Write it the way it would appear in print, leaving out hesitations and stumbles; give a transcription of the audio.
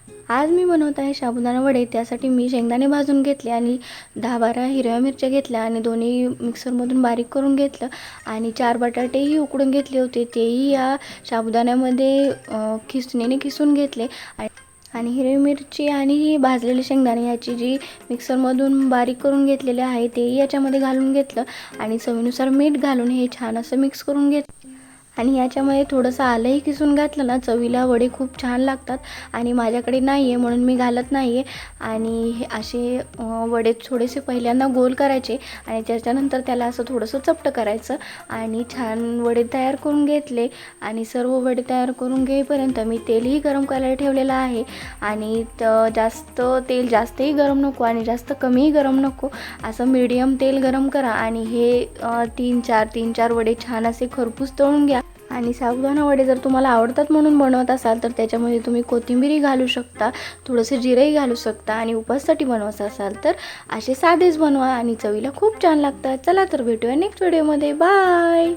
आज मी बनवत आहे साबुदाणा वडे। त्यासाठी मी शेंगदाणे भाजून घेतले आणि 10-12 हिरव्या मिरच्या घेतल्या आणि दोन्ही मिक्सरमधून बारीक करून घेतलं आणि 4 बटाटेही उकडून घेतले होते, तेही या साबुदाण्यामध्ये खिसणीने खिसून घेतले आणि हिरवी मिरची आणि भाजलेले शेंगदाणे याची जी मिक्सरमधून बारीक करून घेतलेले आहे तेही याच्यामध्ये घालून घेतलं आणि चवीनुसार मीठ घालून हे छान असं मिक्स करून घेतलं आणि याच्यामध्ये थोडंसं आलंही किसून घातलं ना, चवीला वडे खूप छान लागतात आणि माझ्याकडे नाही आहे म्हणून मी घालत नाही आहे। आणि हे असे वडे थोडेसे पहिल्यांदा गोल करायचे आणि त्याच्यानंतर त्याला असं थोडंसं चपटं करायचं आणि छान वडे तयार करून घेतले आणि सर्व वडे तयार करून घेईपर्यंत मी तेलही गरम करायला ठेवलेलं आहे आणि जास्त तेल जास्तही गरम नको आणि जास्त कमीही गरम नको, असं मीडियम तेल गरम करा आणि हे 3-4 वडे छान असे खरपूस तळून घ्या। आणि साबुदाणा वडे जर तुम्हाला आवडतात म्हणून बनवत असाल तर त्याच्यामध्ये तुम्ही कोथिंबीरही घालू शकता, थोडंसं जिरंही घालू शकता आणि उपवासासाठी बनवत असाल तर असे साधेच बनवा आणि चवीला खूप छान लागतात। चला तर भेटूया नेक्स्ट व्हिडिओमध्ये, बाय।